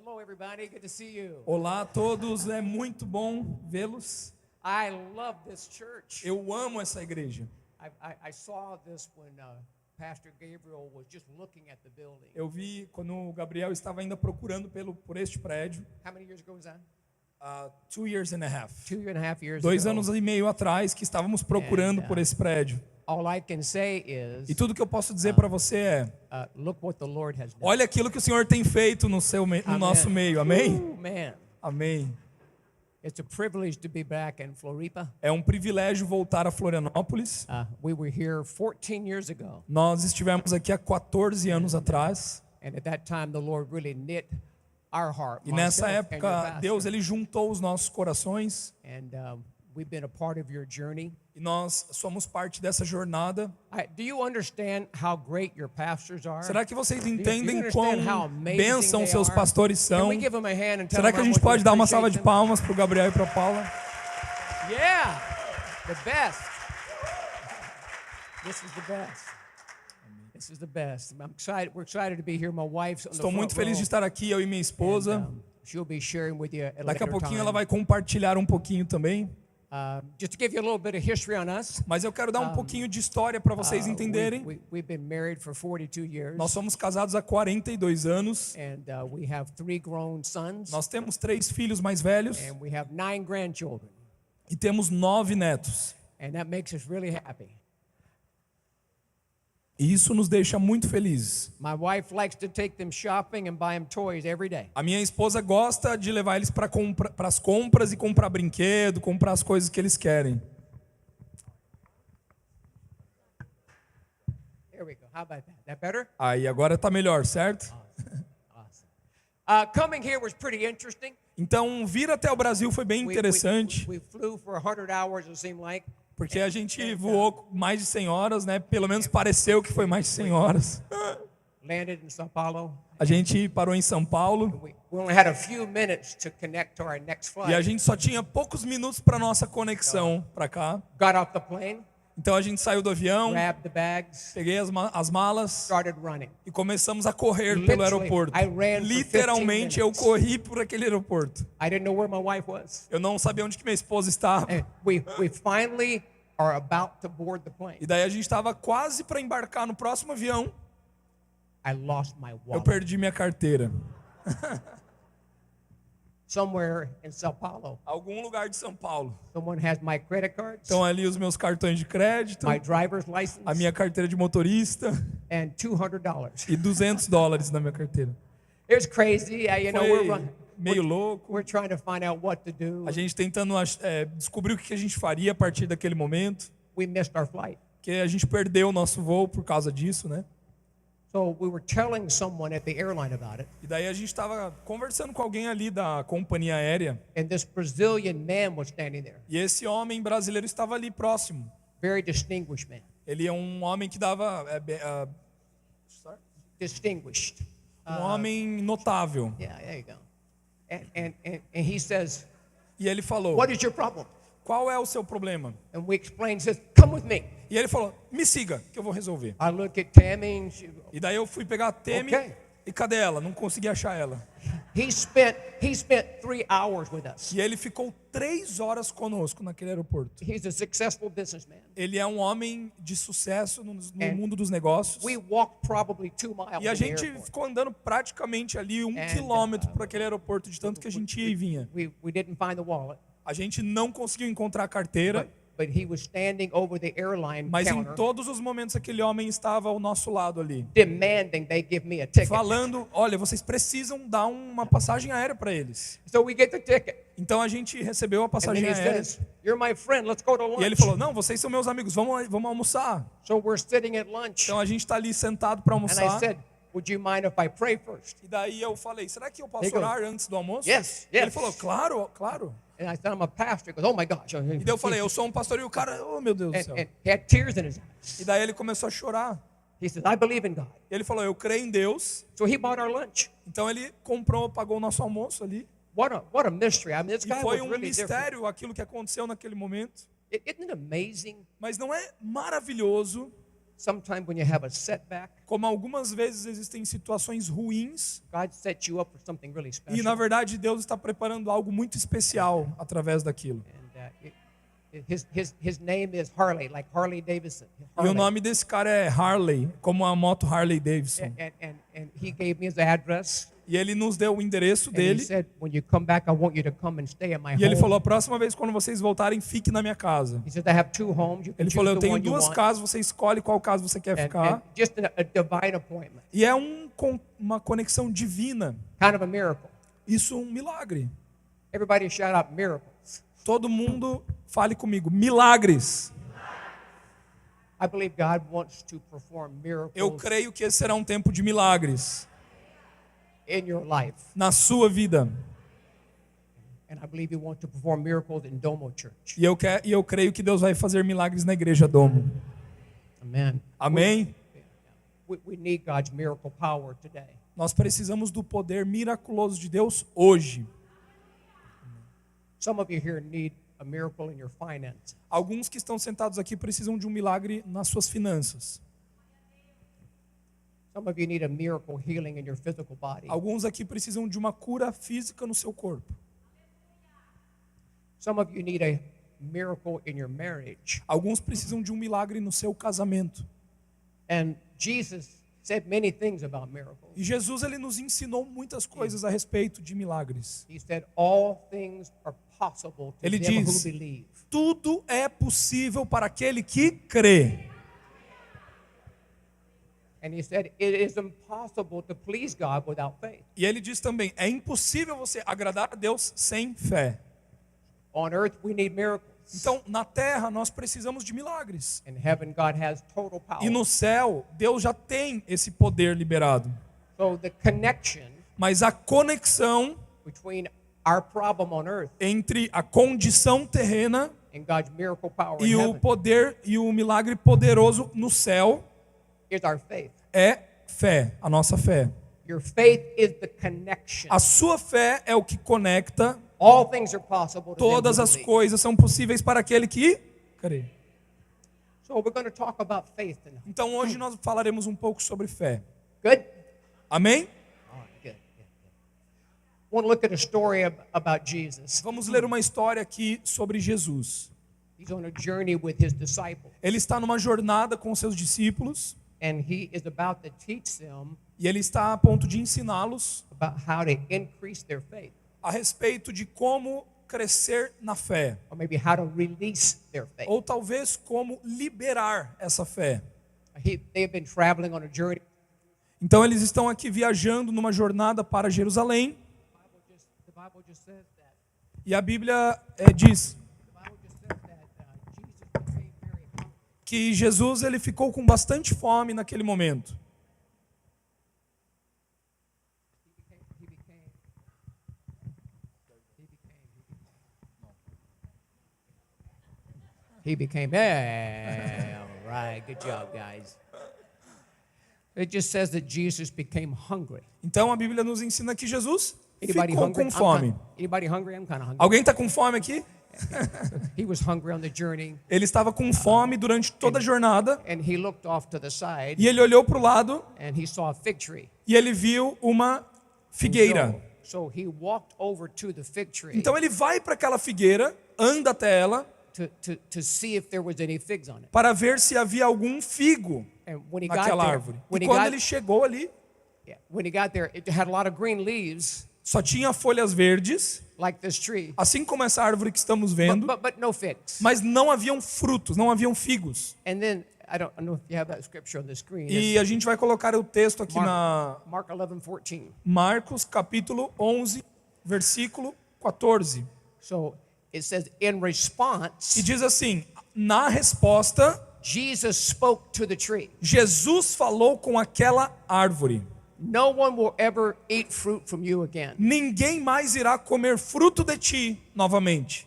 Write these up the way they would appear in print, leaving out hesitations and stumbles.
Hello, everybody. Good to see you. Olá a todos, é muito bom vê-los. I love this church. Eu amo essa igreja. I saw this when Pastor Gabriel was just looking at the building. Eu vi quando o Gabriel estava ainda procurando por este prédio. How many years ago was that? 2 years and a half. 2.5 years 2 ago. anos e meio atrás que estávamos procurando por esse prédio. All I can say is, E tudo que eu posso dizer para você é: look what the Lord has done. olha aquilo que o Senhor tem feito no nosso meio. Amém? Man, Amém. it's a privilege to be back in Floripa. É um privilégio voltar a Florianópolis. We were here 14 years ago, Nós estivemos aqui há 14 anos atrás. and at that time the Lord really knit our heart. E nessa myself and your época, pastor. Deus ele juntou os nossos corações. And we've been a part of your journey. E nós somos parte dessa jornada. Do you understand how great your pastors are? Será que vocês Do you entendem quão understand how amazing bênção they seus are? pastores Can são? we give them a hand and tell Será them que a how gente much we pode dar uma salva de appreciate palmas para o Gabriel e para a Paula? them? Yeah, the best. This is the best. This is the best. I'm excited. We're excited to be here. My wife's on the Estou front muito feliz de row, estar aqui, eu e minha esposa. and, she'll be sharing with you at a Daqui a later pouquinho time. ela vai compartilhar um pouquinho também. Just to give you a little bit of history on us. Mas eu quero dar um pouquinho de história para vocês entenderem. We've been married for 42 years. Nós somos casados há 42 anos. And we have 3 grown sons. Nós temos 3 filhos mais velhos And we have 9 grandchildren. e temos 9 netos. And that makes us really happy. E isso nos deixa muito felizes. My wife likes to take them shopping and buy them toys every day. A minha esposa gosta de levar eles para as compras e comprar brinquedo, comprar as coisas que eles querem. There we go. How about that? That better? Aí agora tá melhor, certo? Awesome. Coming here was pretty interesting. Então, vir até o Brasil foi bem interessante, We flew for 100 hours, it seemed like. porque a gente voou mais de 100 horas, né? Pelo menos pareceu que foi mais de 100 horas. Landed in São Paulo. A gente parou em São Paulo We only had a few minutes to connect to our next flight. e a gente só tinha poucos minutos para nossa conexão para cá. Got off the plane, Então a gente saiu do avião, grabbed the bags, peguei as malas started running. e começamos a correr Literally, pelo aeroporto. I ran for 15 Literalmente eu minutes. corri por aquele aeroporto. I didn't know where my wife was. Eu não sabia onde que minha esposa estava. And we finally are about to board the plane. E daí a gente estava quase para embarcar no próximo avião. I lost my Eu wallet. perdi minha carteira. Somewhere in São Paulo. Algum lugar de São Paulo. Someone has my credit cards, Estão ali os meus cartões de crédito, my driver's license, a minha carteira de motorista and $200. e $200 na minha carteira. It was crazy. You know, Foi meio louco. we're trying to find out what to do. A gente tentando descobrir o que a gente faria a partir daquele momento, We missed our flight. porque a gente perdeu o nosso voo por causa disso, né? So we were telling someone at the airline about it, E daí a gente estava conversando com alguém ali da companhia aérea and this Brazilian man was standing there, e esse homem brasileiro estava ali próximo. very distinguished man, Ele é um homem que dava distinguished. um homem notável. Yeah, there you go. And he says, E ele falou: "What is your problem?" qual é o seu problema? And we explained. He says, "Come with me." E ele falou: me siga, que eu vou resolver. I look at Tammy, and E daí eu fui pegar a Temi Ok. e cadê ela? Não consegui achar ela. he spent 3 hours with us. E ele ficou 3 horas conosco naquele aeroporto. He's a successful businessman. Ele é um homem de sucesso no And mundo dos negócios. We walked probably 2 miles. E a to the gente airport. ficou andando praticamente ali 1 And, quilômetro por aquele aeroporto, de tanto que a gente ia e vinha. We didn't find the wallet, A gente não conseguiu encontrar a carteira, but he was standing over the airline mas em counter, todos os momentos aquele homem estava ao nosso lado ali, demanding they give me a ticket. falando: olha, vocês precisam dar uma passagem aérea para eles. So we get the ticket. Então a gente recebeu a And then passagem he aérea. says, "You're my friend. Let's go to lunch." E ele falou: não, vocês são meus amigos, vamos almoçar. So we're sitting at lunch. Então a gente está ali sentado para And I almoçar. said, "Would you mind if I pray first?" E daí eu falei: será que eu He posso goes, orar antes do almoço? Yes, Ele yes. falou: claro, claro. And I said, "I'm a pastor." He goes, "Oh my gosh." E daí eu falei: eu sou um pastor. E o cara: oh meu Deus do céu. And he had tears in his eyes. E daí ele começou a chorar. He says, "I believe in God." Ele falou: eu creio em Deus. So he bought our lunch. Então ele comprou, pagou o nosso almoço ali. What a mystery. I mean, this E guy foi was um really different. mistério aquilo que aconteceu naquele momento. Isn't it amazing Mas não é maravilhoso sometimes when you have a setback, Como algumas vezes existem situações ruins God sets you up for something really special. e, na verdade, Deus está preparando algo muito especial através daquilo. And his name is Harley, like Harley Davidson. E Harley. o nome desse cara é Harley, como a moto Harley Davidson. And he gave me his address. E ele nos deu o endereço And he dele. said, when you come back, I want you to come and stay at my E ele home. falou, a próxima vez quando vocês voltarem, fique na minha casa. He said, I have 2 homes. You can Ele choose falou, eu the tenho one you 2 want. casas, você escolhe qual casa você quer And ficar. just a divine appointment, E é uma conexão divina. kind of a miracle. Isso é um milagre. Everybody shout out miracles. Todo mundo fale comigo, milagres. I believe God wants to perform Eu miracles creio que esse será um tempo de milagres in your life. na sua vida. And I believe He wants to perform miracles in Domo Church. E eu creio que Deus vai fazer milagres na igreja Domo. Amen. Amém? We need God's miracle power today. Nós precisamos do poder miraculoso de Deus hoje. Some of you here need a miracle in your finances. Alguns que estão sentados aqui precisam de um milagre nas suas finanças. Some of you need a miracle healing in your physical body. Alguns aqui precisam de uma cura física no seu corpo. Some of you need a miracle in your marriage. Alguns precisam de um milagre no seu casamento. And Jesus said many things about miracles. E Jesus ele nos ensinou muitas coisas a respeito de milagres. He said all things are possible to Ele them diz, who believe. tudo é possível para aquele que crê. And he said it is impossible to please God without faith. E ele diz também, é impossível você agradar a Deus sem fé. On earth we need miracles. Então, na terra, nós precisamos de milagres. In heaven God has total power. E no céu, Deus já tem esse poder liberado. So the connection Mas a conexão between our problem on earth entre a condição terrena and God's miracle power e in o heaven poder e o milagre poderoso no céu is our faith. é fé, a nossa fé. Your faith is the connection. A sua fé é o que conecta. All things are possible to them Todas who as believe. coisas são possíveis para aquele que crê. So we're going to talk about faith tonight. Então hoje nós falaremos um pouco sobre fé. Good? Amém? All right, good. I want to look at a story about Jesus. Vamos ler uma história aqui sobre Jesus. He's on a journey with his disciples, Ele está numa jornada com seus discípulos and he is about to teach them e ele está a ponto de ensiná-los about how to increase their faith, a respeito de como crescer na fé, or maybe how to release their faith. ou talvez como liberar essa fé. They've been traveling on a journey. Então eles estão aqui viajando numa jornada para Jerusalém The Bible just says that. e a Bíblia diz The Bible just says that Jesus became very hungry. que Jesus ele ficou com bastante fome naquele momento. He became, hey, all right, good job, guys. It just says that Jesus became hungry. Então a Bíblia nos ensina que Jesus Anybody ficou hungry? com fome. Anybody hungry? I'm kind of hungry. Alguém está com fome aqui? He was hungry on the journey, Ele estava com fome durante toda a jornada and he looked off to the side, e ele olhou para o lado and he saw a fig tree. e ele viu uma figueira. So he walked over to the fig tree Então ele vai para aquela figueira, anda até ela to see if there was any figs on it. para ver se havia algum figo And when he got naquela there, árvore. when E he quando got, ele chegou ali, when he got there, it had a lot of green leaves, só tinha folhas verdes, like this tree, assim como essa árvore que estamos vendo, but no figs. mas não haviam frutos, não haviam figos. And then I don't know if you have that scripture on the screen. E a gente vai colocar o texto aqui Mark 11:14. Marcos capítulo 11, versículo 14. So it says, in response, E diz assim, na resposta, Jesus spoke to the tree. Jesus falou com aquela árvore. No one will ever eat fruit from you again. Ninguém mais irá comer fruto de ti novamente.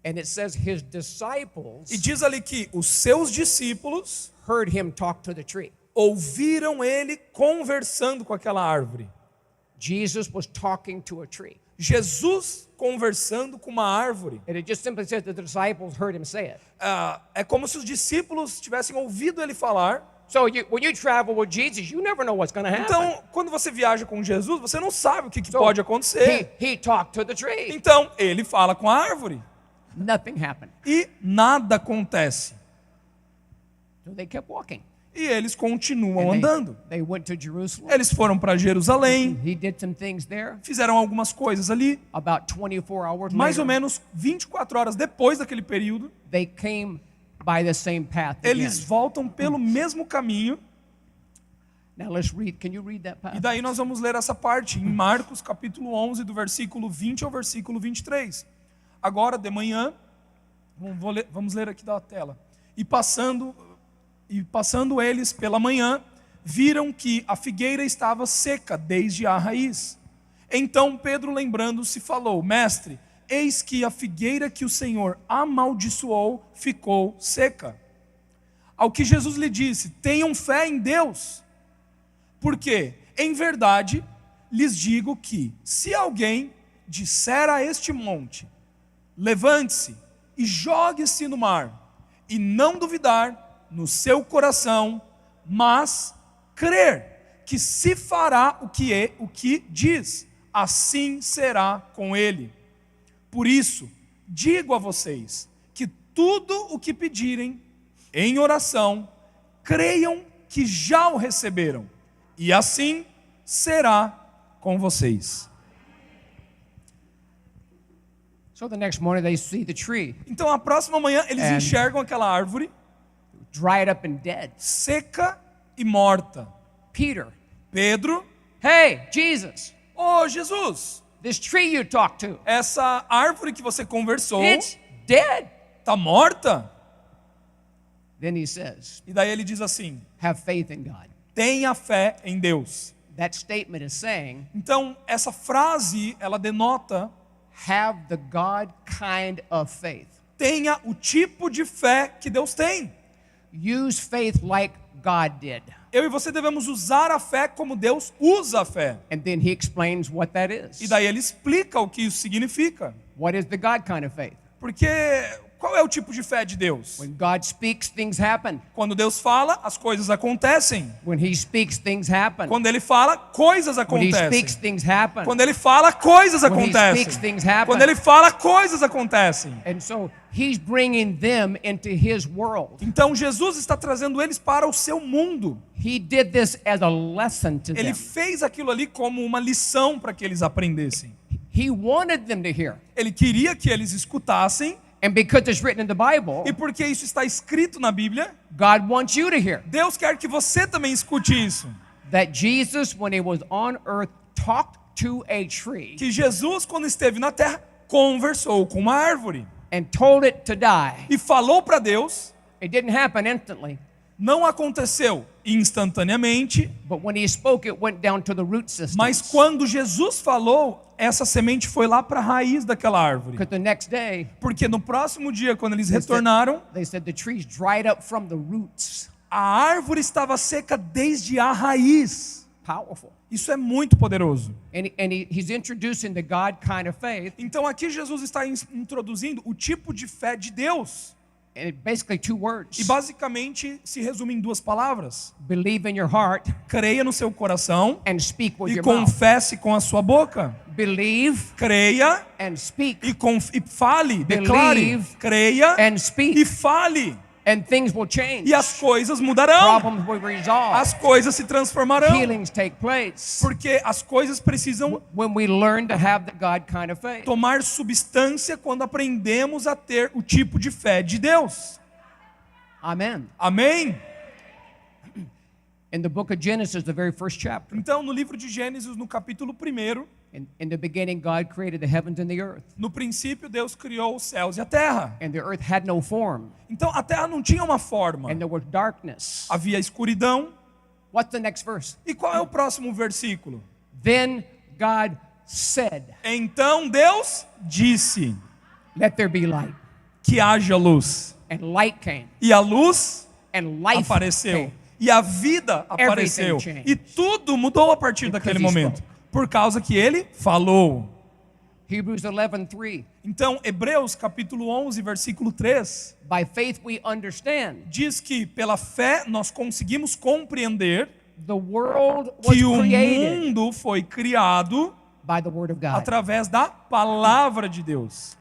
And it says his disciples E diz ali que os seus discípulos heard him talk to the tree. ouviram ele conversando com aquela árvore. Jesus was talking to a tree. Jesus conversando com uma árvore. And it just simply says that the disciples heard him say it. É como se os discípulos tivessem ouvido ele falar. So when you travel with Jesus, you never know what's going to happen. Então, quando você viaja com Jesus, você não sabe o que So, pode acontecer. he talked to the tree. Então, ele fala com a árvore. Nothing happened. E nada acontece. So they kept walking. E eles continuam And andando. they went to Jerusalem. Eles foram para Jerusalém, He did some things there. fizeram algumas coisas ali. About 24 hours Mais ou later, menos 24 horas depois daquele período, they came by the same path eles again. voltam pelo mesmo caminho. Now let's read. Can you read that E passage? daí nós vamos ler essa parte em Marcos capítulo 11, do versículo 20 ao versículo 23. Agora, de manhã, vamos ler aqui da tela. E passando eles pela manhã, viram que a figueira estava seca desde a raiz. Então Pedro, lembrando-se, falou: Mestre, eis que a figueira que o Senhor amaldiçoou ficou seca. Ao que Jesus lhe disse: tenham fé em Deus, porque, em verdade, lhes digo que, se alguém disser a este monte: levante-se e jogue-se no mar, e não duvidar no seu coração, mas crer que se fará o que diz, assim será com ele. Por isso, digo a vocês que tudo o que pedirem em oração, creiam que já o receberam, e assim será com vocês. So the next morning they see the tree Então, a próxima manhã, eles And- enxergam aquela árvore dried up and dead. seca e morta. Peter, Pedro: hey, Jesus, "Ô Jesus, this tree you talked to, essa árvore que você conversou it's dead." está morta?" Then he says, E daí ele diz assim: have faith in God. tenha fé em Deus. That statement is saying, Então, essa frase, ela denota: have the God kind of faith. tenha o tipo de fé que Deus tem. Use faith like God did. Eu e você devemos usar a fé como Deus usa a fé. And then he explains what that is. E daí ele explica o que isso significa. What is the God kind of faith? Porque qual é o tipo de fé de Deus? When God speaks, things happen. Quando Deus fala, as coisas acontecem. When he speaks, things happen. Quando ele fala, coisas When he acontecem. speaks, things happen. Quando ele fala, coisas When he acontecem. speaks, things happen. Quando ele fala, coisas acontecem. And so he's bringing them into his world. Então Jesus está trazendo eles para o seu mundo. He did this as a lesson to Ele them. fez aquilo ali como uma lição para que eles aprendessem. He wanted them to hear. Ele queria que eles escutassem, And because it's written in the Bible, e porque isso está escrito na Bíblia, God wants you to hear Deus quer que você também escute isso. that Jesus, when he was on earth, talked to a tree Que Jesus, quando esteve na terra, conversou com uma árvore and told it to die. e falou para Deus. It didn't happen instantly, Não aconteceu instantaneamente, but when he spoke, it went down to the root system. mas quando Jesus falou, essa semente foi lá para a raiz daquela árvore. Because the next day, Porque no próximo dia, quando eles retornaram, they said the tree's dried up from the roots. a árvore estava seca desde a raiz. Powerful. Isso é muito poderoso. He's introducing the God kind of faith, Então aqui Jesus está introduzindo o tipo de fé de Deus. and it basically two E words. basicamente se resume em duas palavras: Believe in your heart creia no seu coração and speak with e your mouth. confesse com a sua boca. Believe Creia and speak e fale, declare. Believe Creia and speak, e fale. and things will change. E as coisas mudarão. Problems will resolve. As coisas se transformarão. Healings take place Porque as coisas precisam when we learn to have the God kind of faith. tomar substância quando aprendemos a ter o tipo de fé de Deus. Amen. Amém? In the book of Genesis, the very first chapter, Então, no livro de Gênesis, no capítulo 1, in the beginning, God created the heavens and the earth. no princípio, Deus criou os céus e a terra. And the earth had no form, Então, a terra não tinha uma forma. and there was darkness. Havia escuridão. What's the next verse? E qual é o próximo versículo? Then God said, Então Deus disse let there be light. que haja luz. And light came, E a luz and life apareceu. came. E a vida apareceu. changed. E tudo mudou a partir daquele he momento. spoke. Por causa que ele falou. Hebrews 11:3. Então, Hebreus capítulo 11, versículo 3, By faith we understand diz que pela fé nós conseguimos compreender the world was que o created mundo foi criado by the word of God. através da palavra de Deus.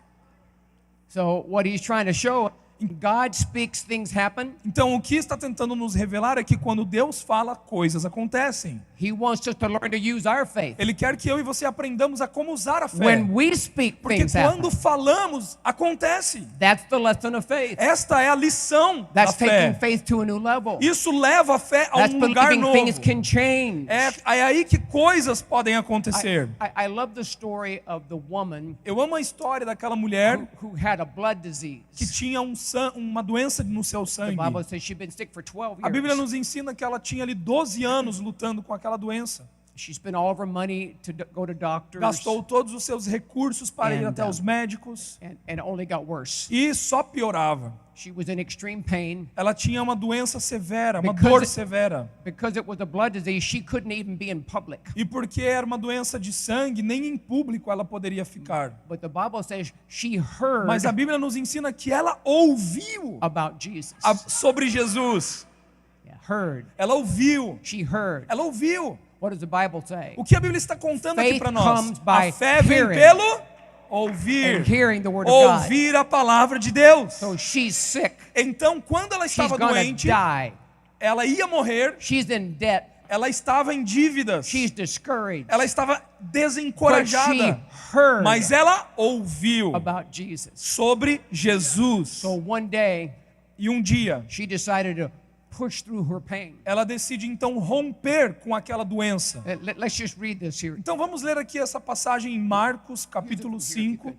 So what he's trying to show, God speaks, things happen. Então, o que está tentando nos revelar é que quando Deus fala, coisas acontecem. He wants us to learn to use our faith. Ele quer que eu e você aprendamos a como usar a fé. When we speak, Porque things happen. quando falamos, acontece. That's the lesson of faith. Esta é a lição da That's taking fé. faith to a new level. Isso leva a fé a That's um lugar believing novo. things can change. É aí que coisas podem acontecer. I love the story of the woman Eu amo a história daquela mulher who had a blood disease. que tinha uma doença no seu The sangue. Bible says she'd been sick for 12 A Bíblia years. nos ensina que ela tinha ali 12 anos lutando com aquela doença. She spent all of her money to go to doctors Gastou todos os seus recursos para ir And, até os médicos and it only got worse. e só piorava. She was in extreme pain. Ela tinha uma doença severa, uma Because dor it- severa. Because it was a blood disease, she couldn't even be in public. E porque era uma doença de sangue, nem em público ela poderia ficar. But the Bible says she heard Mas a Bíblia nos ensina que ela ouviu about Jesus. sobre Jesus. Yeah, heard. Ela ouviu. She heard. Ela ouviu. What does the Bible say? O que a Bíblia está contando aqui Faith para nós? comes by A fé vem hearing. pelo ouvir. And hearing the word of God. Ouvir a palavra de Deus. So she's sick. Então, quando ela She's estava gonna doente, die. ela ia morrer, She's in debt. ela estava em dívidas, She's discouraged. ela estava But desencorajada, she heard mas ela ouviu about Jesus. sobre Jesus. So one day, E um dia, she decided to push through her pain. ela decide então romper com aquela doença. Let's just read this here. Então vamos ler aqui essa passagem em Marcos, capítulo 5.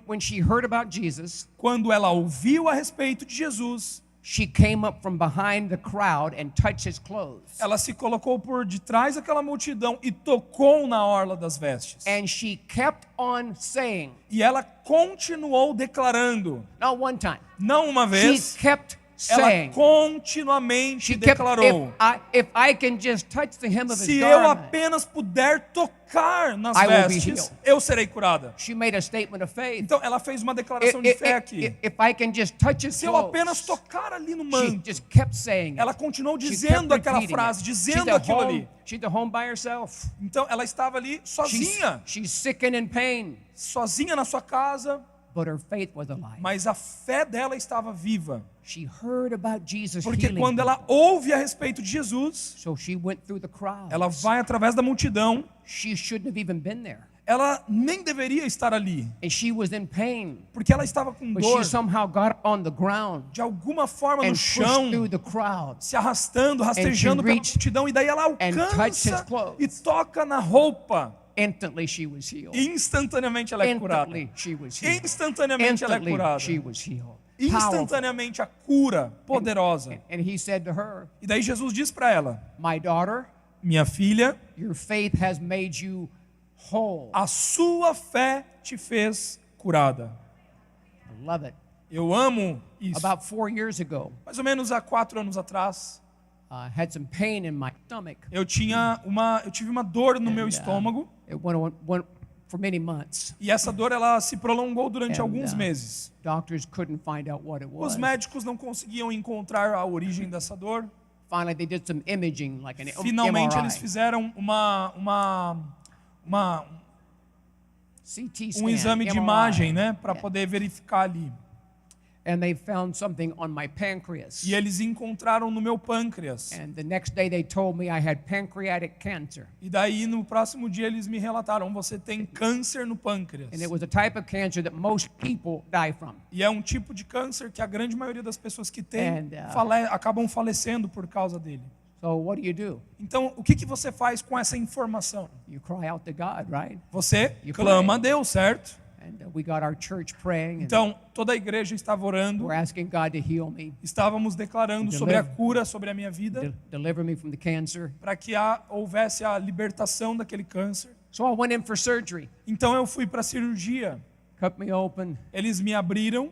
When she heard about Jesus, Quando ela ouviu a respeito de Jesus, she came up from behind the crowd and touched his clothes. ela se colocou por detrás daquela multidão e tocou na orla das vestes. And she kept on saying, E ela continuou declarando, not one time, não uma she vez, kept ela saying, continuamente she kept, declarou: if I can just touch the hem of his se eu garment. apenas puder tocar nas I will be vestes, healed. eu serei curada. She made a statement of faith. Então ela fez uma declaração de fé aqui. If I can just touch his Se eu apenas clothes. tocar ali no She manto, just kept saying it. ela continuou She dizendo kept aquela repeating frase, it. dizendo aquilo ali. She's at home by herself. Então ela estava ali sozinha, She's sick and in pain, sozinha na sua casa, but her faith was alive. mas a fé dela estava viva. She heard about Jesus Porque healing quando ela people. ouve a respeito de Jesus, So she went through the crowd. ela vai através da multidão, She shouldn't have even been there. ela nem deveria estar ali, And she was in pain. porque ela estava com But dor, she somehow got on the ground de alguma forma and no pushed chão, through the crowd. se arrastando, rastejando pela reached multidão, e daí ela touched his alcança clothes. e toca na roupa. Instantly she was healed. E instantaneamente ela é curada. Instantly she was healed. Instantaneamente ela é Instantly curada. she was healed. Powerful. Instantaneamente a cura poderosa. And he said to her, E daí Jesus diz para ela: my daughter, minha filha, your faith has made you whole. a sua fé te fez curada. I love it. Eu amo isso. About 4 years ago, Mais ou menos há 4 anos atrás, I had some pain in my stomach. eu tive uma dor no meu estômago, It went for many months. e essa dor ela se prolongou durante And, alguns meses. Doctors couldn't find out what it was. Os médicos não conseguiam encontrar a origem dessa dor. Finally, they did some imaging, like an Finalmente MRI, eles fizeram CT scan, um exame de MRI. imagem, né, para Yeah. poder verificar ali. And they found something on my pancreas. E eles encontraram no meu pâncreas. And the next day they told me I had pancreatic cancer. E daí no próximo dia eles me relataram: você tem câncer no pâncreas. And it was a type of cancer that most people die from. E é um tipo de câncer que a grande maioria das pessoas que tem And, acabam falecendo por causa dele. So what do? Então, o que você faz com essa informação? You cry out to God, right? Você You clama pray. a Deus, certo? And we got our church praying, and Então, toda a igreja estava orando, we're asking God to heal me, estávamos declarando sobre a cura, sobre a minha vida, deliver me from the cancer. para que houvesse a libertação daquele câncer. So I went in for surgery. Então, eu fui para a cirurgia. Cut me open, Eles me abriram,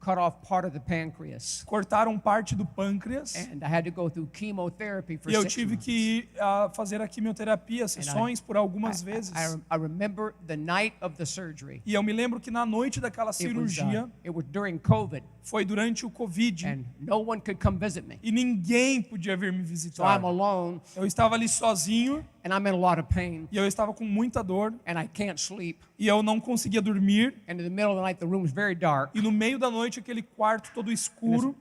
cut off part of the pancreas. Cortaram parte do pâncreas. And I had to go through chemotherapy for E eu 6 tive months. que fazer a quimioterapia, sessões por algumas vezes. I remember the night of the surgery. E eu me lembro que na noite daquela cirurgia, It was during COVID, foi durante o Covid, and no one could come visit me. e ninguém podia vir me So visitar. I'm alone, Eu estava ali sozinho, and I'm in a lot of pain, e eu estava com muita dor, and I can't sleep. e eu não conseguia dormir. And in the middle of the night, the room's very dark. E no meio da noite, aquele quarto todo escuro,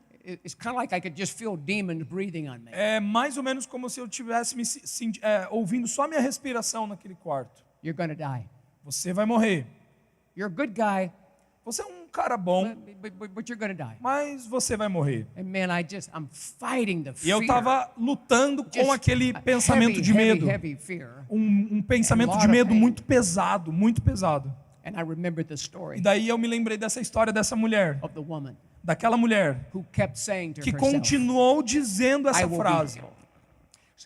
It's kind of like I could just feel demons breathing on me. é mais ou menos como se eu tivesse ouvindo só minha respiração naquele quarto. You're going to die. Você vai morrer. You're a good guy, Você é um cara bom, but you're going to die. mas você vai morrer. And man, I'm fighting the E eu fear. estava lutando com Just aquele a pensamento de medo. heavy fear. Um pensamento lot de of medo pain. muito pesado, muito pesado. And I remembered the E story daí eu me lembrei dessa história dessa mulher, of the woman daquela mulher who kept saying to que herself, continuou dizendo I essa will be frase. healed.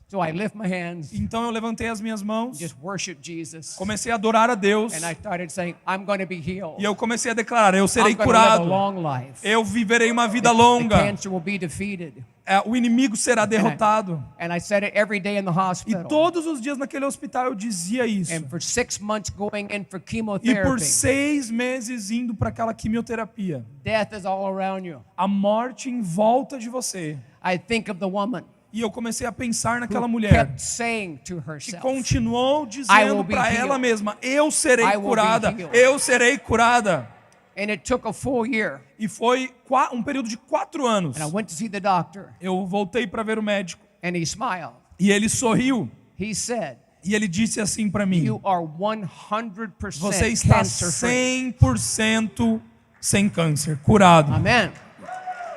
So I lift my hands, Então eu levantei as minhas mãos, just worship Jesus, comecei a adorar a Deus and I started saying, I'm going to be healed. e eu comecei a declarar: eu serei I'm going to live a curado, long life. eu viverei uma vida The longa, cancer will be defeated. o inimigo será derrotado. And I said it every day in the E hospital. todos os dias naquele hospital eu dizia isso. And for 6 months going in for E por chemotherapy, 6 meses indo para aquela quimioterapia. death is all around you. A morte em volta de você. I think of the woman E eu comecei a pensar naquela who mulher kept saying to que herself, continuou I dizendo will be para ela healed. mesma: eu serei I will be curada, healed. eu serei curada. and it took a full year. E foi um período de 4 anos. And I went to see the doctor, Eu voltei para ver o médico and he smiled. e ele sorriu He said, e ele disse assim para mim: you are 100% você está cancer-free. 100% sem câncer, curado. Amen.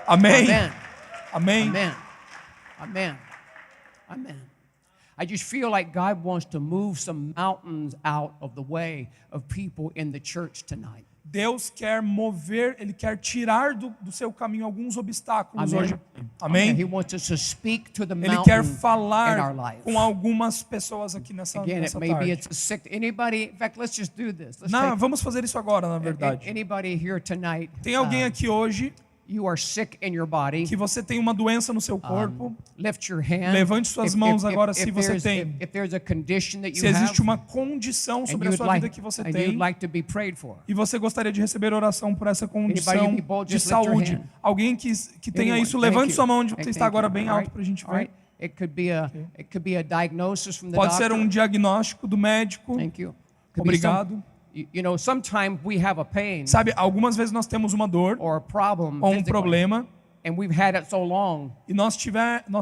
Amém? Amen. Amém? Amen. Amen. Amen. I just feel like God wants to move some mountains out of the way of people in the church tonight. Deus quer mover, Ele quer tirar do seu caminho alguns obstáculos Amém. hoje. Amém? He wants us to speak to the Ele mountain quer in our falar life. com algumas pessoas aqui nessa Again, it maybe tarde. it's a sick. Anybody? In fact, let's just do this. Let's Não, take, vamos fazer isso agora, na verdade. anybody here tonight? Tem alguém aqui hoje You are sick in your body. que você tem uma doença no seu corpo. Lift your hand. Levante suas mãos agora se você tem. If there's a condition that Se you existe have, uma condição and sobre a you'd sua vida que você and tem you'd like to be prayed for. e você gostaria de receber oração por essa condição Anybody be bold, de just lift your saúde. hand. Alguém que tenha Anyone? isso, Thank levante you. sua mão onde você Thank está you. agora bem All alto right. para a gente All ver. right. It could be a diagnosis from the Pode doctor. ser um diagnóstico do médico. Thank you. Could be some- Obrigado. you know, sometimes we have a pain Sabe, algumas vezes nós temos uma dor or a problem ou um physically, problema and we've had it so long, e nós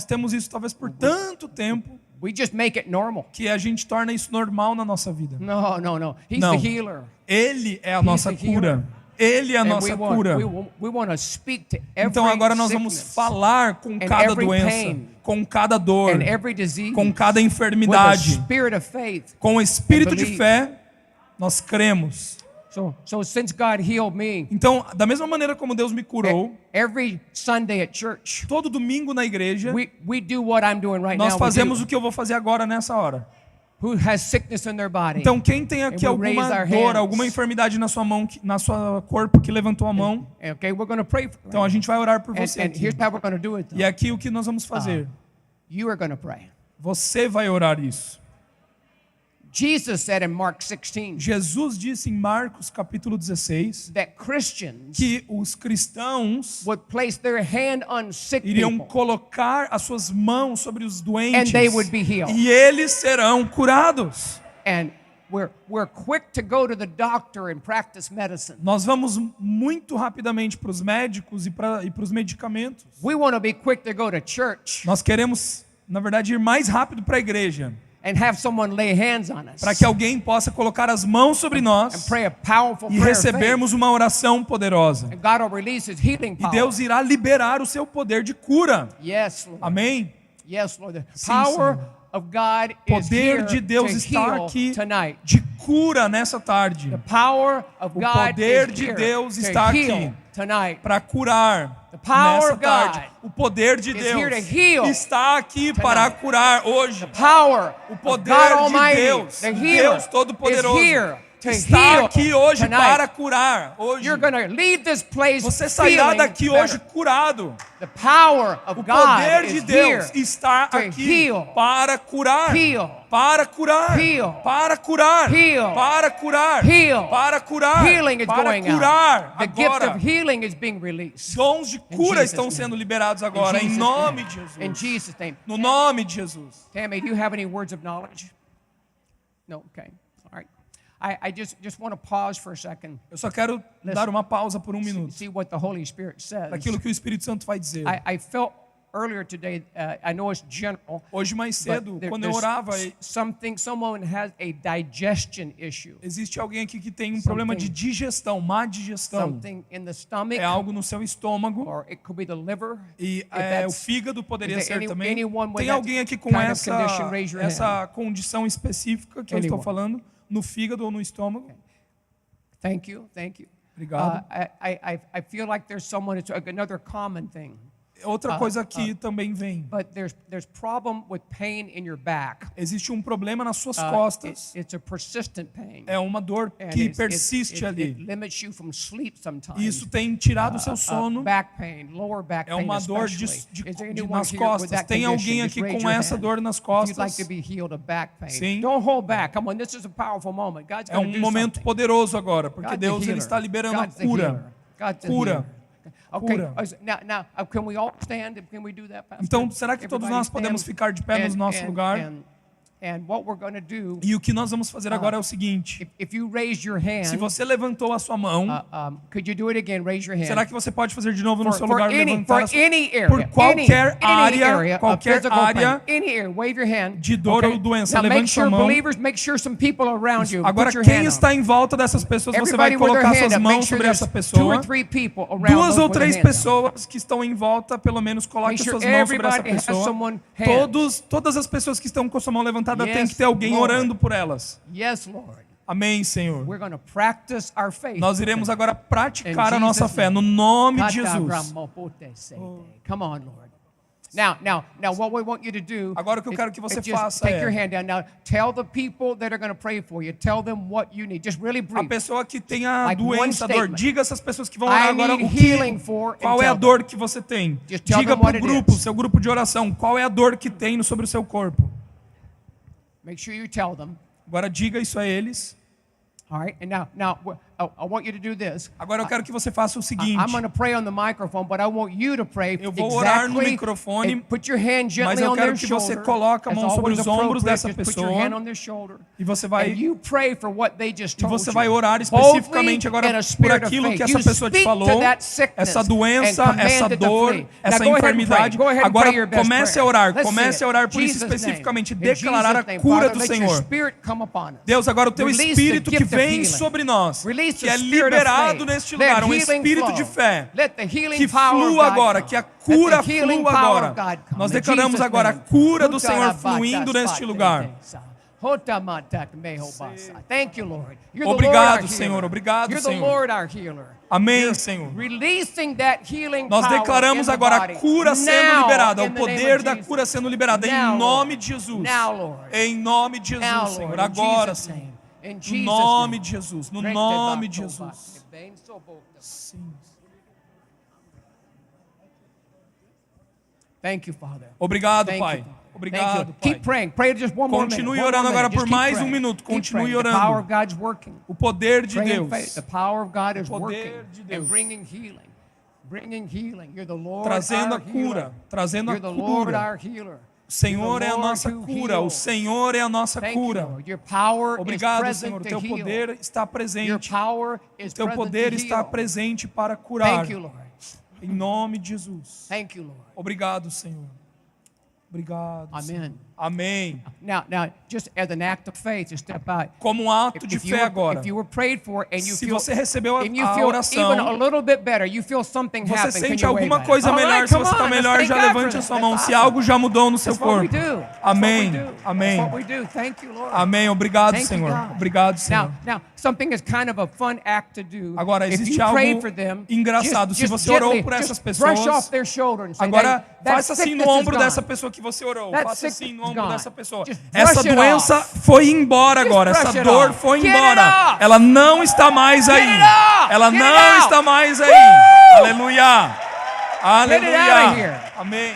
temos isso talvez por tanto tempo we just make it normal. que a gente torna isso normal na nossa vida. No, no, no. He's Não. the healer. Ele é a nossa the healer. cura. Ele é a And nossa cura. we want to speak to every Então agora nós vamos sickness falar com cada every doença, pain com cada dor, and every disease com cada with a enfermidade, spirit of faith. com o espírito de believe. fé, nós cremos. So since God healed me, Então, da mesma maneira como Deus me curou, every Sunday at church, todo domingo na igreja, we do what I'm doing right nós now. fazemos We o que eu vou fazer agora nessa hora. do. Who has sickness in their body? Então, quem tem aqui And we raise alguma our dor, hands. alguma enfermidade na sua mão, na sua corpo que levantou a mão, Okay, we're going to pray for então a gente vai orar por and, você and aqui. here's how we're going to do it. E é aqui o que nós vamos fazer. You are going to pray. Você vai orar isso. Jesus said in Mark 16 Jesus disse em Marcos capítulo 16 that Christians que os cristãos would place their hand on sick iriam people colocar as suas mãos sobre os and doentes they would be healed. e eles serão curados. And we're quick to go to the doctor and practice medicine. Nós vamos muito rapidamente para os médicos e para os medicamentos. We want to be quick to go to church Nós queremos, na verdade, ir mais rápido para a igreja, and have someone lay hands on us para que alguém possa colocar as mãos sobre and nós pray a powerful e prayer of faith. recebermos uma oração poderosa. And God will release His healing E power. Deus irá liberar o seu poder de cura. Yes, Lord. Amém? Yes, Lord. The Sim, power Senhor. of God O is poder here de Deus to está heal aqui tonight. de cura nessa tarde. The power of O God poder is de here Deus to está heal aqui tonight. para curar The power nessa of tarde. God O poder de is here to Deus heal está aqui para curar hoje. Power O of poder God de Almighty, Deus, the o healer, Deus Todo-Poderoso, is here to está heal aqui hoje tonight. para curar. Hoje. You're going to leave this place Você sairá feeling daqui better. hoje curado. The power of O God poder de is Deus here está to aqui heal. para curar. Heal. Para curar. Heal. Para curar. Heal. Para curar. Heal. Para curar. Healing is Para going curar. out. The gift Agora. of healing is being released. Dons de cura Jesus' estão name. sendo liberados agora, em Jesus' nome name. de Jesus. In Jesus' name. No nome de Jesus. Tammy, do you have any words of knowledge? No? Okay. All right. I just want to pause for a second. Eu só quero dar uma pausa por um minuto. See what the Holy Spirit says. Daquilo que o Espírito Santo vai dizer. I felt earlier today, I know it's general, Hoje mais but cedo, quando eu there's orava, someone has a digestion issue. existe alguém aqui que tem um problema de digestão, má digestão. Something in the stomach, É algo no seu estômago. or it could be the liver. E If o that's- fígado poderia is there ser any- também. anyone with Tem that alguém aqui com kind of condition? essa, Raise your essa condição específica que eu estou Anyone. falando, no fígado ou no estômago? Thank you, thank you. Obrigado. I feel like there's someone, it's another common thing, Outra coisa que também vem. but there's problem with pain in your back. Existe um problema nas suas costas. It's a persistent pain. É uma dor And que it's- persiste it ali. limits you from sleep sometimes. E isso tem tirado o seu sono. Back pain, lower back É pain uma dor especially. Is there anyone nas here with costas. that Tem condition? alguém Just aqui raise com your essa hand dor nas if you'd like costas? to be healed of back pain. Sim. Don't hold back. Come on, this is a powerful moment. God's É going um to do momento something. poderoso agora, porque God's the Deus ele healer. está liberando a God's the healer. cura. God's the Cura. healer. Okay. Cura. Now, can we all stand? Can we do that, Pastor? Então, será que todos Everybody nós podemos stand? ficar de pé no nosso lugar? And what we're going to do, E o que nós vamos fazer agora é o seguinte: if you raise your hand, se você levantou a sua mão, could you do it again? Raise your hand. será que você pode fazer de novo no seu for lugar, any, levantar for a sua... any area, por qualquer any área, area of qualquer physical área pain, any area, wave your hand. de dor okay? ou doença, Now make levante sua sure, mão. believers, make sure some people around you. Agora, put your quem hand está up. em volta dessas pessoas, você vai Everybody with their colocar hand suas up. Make mãos sure sobre essa there's 2 pessoa. or 3 people around Duas those ou with their três hands up. pessoas que estão em volta, pelo menos coloque Make sure suas mãos sobre essa everybody has pessoa. someone hands. Todas as pessoas que estão com a sua mão levantada Yes, tem que ter alguém Lord. orando por elas. Yes, Lord. Amém, Senhor. We're going to practice our faith. Nós iremos agora praticar In a nossa Jesus' fé no nome de Jesus. Come on, Lord. Now, what we want you to do. Agora o que eu quero que você is just faça take é- your hand down. Now, tell the people that are going to pray for you. Tell them what you need. Just really A brief. pessoa que tem a Like one doença, a dor, statement. diga a essas pessoas que vão orar I agora need o que, healing for, and qual é tell a dor que você tem. Just tell Diga them what para o it grupo, is. seu grupo de oração, qual é a dor que tem sobre o seu corpo. Make sure you tell them. Agora diga isso a eles. All right. And now, I want you to do this. Agora eu quero que você faça o seguinte. I'm going to pray on the microphone, but I want you to pray Eu vou orar no exactly, microfone, and put your hand mas gently eu on quero their que você shoulder. coloque a as mão sobre always os ombros appropriate, dessa just put your pessoa. hand on their shoulder. E você vai And you pray for what they just E told você you. vai orar Boldly especificamente agora in a por spirit of aquilo faith. que essa You pessoa te speak falou, to that sickness essa doença, and command essa it to dor, flee. essa Now go ahead and pray. enfermidade. Go ahead and Agora pray your best comece prayer. a orar, Let's comece see a it. orar por isso Jesus' name. especificamente, In declarar a Jesus' name, cura Father, do let your Senhor. spirit come upon us. Deus, agora o teu Release the espírito que gift of vem healing. sobre nós, Release que the é spirit of liberado faith. neste Let lugar, um healing espírito flow. de fé, Let the healing que power of flua God agora, come. que a Let cura the healing flua power agora. of God come. Nós In declaramos Jesus' agora a name. cura do Senhor fluindo neste lugar. Thank you, Lord. You're the Obrigado, Lord, our Senhor. healer. Obrigado, You're the Senhor. Lord, our healer. Amém, You're Senhor. Releasing that healing Nós power declaramos in the agora a body. cura sendo Now, liberada, in o the name poder of da Jesus. cura sendo liberada, Now, em nome Lord. de Jesus. Now, Lord. Em nome de Now, Jesus, Lord, Senhor. in Agora, Jesus' Senhor. name. In No Jesus' nome name. de Jesus. No Great nome de debate, Jesus. bem so bold. Sim. Thank you, Father. Obrigado, Thank Pai. you, Father. Obrando, Thank you. Pai. Keep praying. Pray just one more minute. Continue One more orando agora minute. Just por keep mais praying. minuto. Keep Continue praying. The orando. power of God's working. O poder de Pray in Deus. faith. The power of God is O poder working de Deus. and bringing healing. Bringing healing. You're the Lord, Trazendo our a cura. healer. Trazendo a You're the Lord, cura. our healer. O Senhor You're é the a Lord nossa who cura. O heals. Senhor é a nossa Thank you, cura. Lord. Your power is Obrigado, present Senhor. O to teu heal. poder está Your presente. power is O teu present poder to está heal. presente para curar. Thank you, Lord. Em nome de Jesus. Thank you, Lord. Obrigado, Senhor. Obrigado. Senhor. Amen. Amém. Now, just as an act of faith, to step out. Como um ato de fé agora. If you were prayed for and you Se feel, você recebeu and you a feel oração, even a little bit better, you feel something você happen. Can sente you wave alguma at it? coisa All melhor, right, se come você está on, let's melhor, thank já God for levante a that. sua That's mão. Se awesome. algo já mudou no seu That's what we corpo. do. That's Amém. what we do. Amém. That's what we do. Thank you, Lord. Amém. Obrigado, Thank you, Senhor. God. Obrigado, Senhor. Now, something is kind of a fun act to do. Agora, If existe you algo prayed for them, engraçado. Se just você orou gently, por essas just brush pessoas, off their shoulder and say, agora that faça assim no sickness is ombro dessa gone. pessoa que você orou. That Faça sick- assim no ombro ombro gone. dessa pessoa. Just Essa brush it doença off. foi embora agora. brush Essa it dor off. foi Get it embora. off. Ela não está mais aí. it off. Ela Get it não out. está mais aí. Aleluia. Get it out of Aleluia. here. Amém.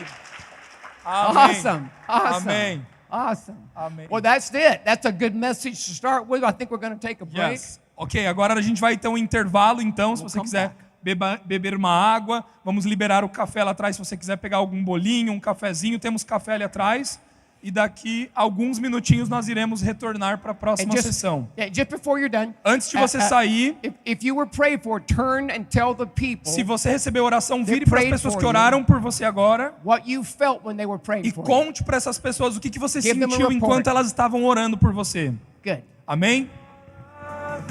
Amém. Awesome. Awesome. Amém. Awesome. Amém. Well, that's it. That's a good message to start with. I think we're going to take a break. Yes. Ok, agora a gente vai ter um intervalo, então, se você come quiser beber uma água, vamos liberar o café lá atrás, se você quiser pegar algum bolinho, um cafezinho, temos café ali atrás, e daqui a alguns minutinhos nós iremos retornar para a próxima sessão. Just before you're done, Antes de você sair, if you were prayed for, turn and tell the people se você recebeu oração, vire para as prayed pessoas for que you. oraram por você agora what you felt when they were praying e for you. conte para essas pessoas o que você Give them a sentiu report. enquanto elas estavam orando por você. Good. Amém?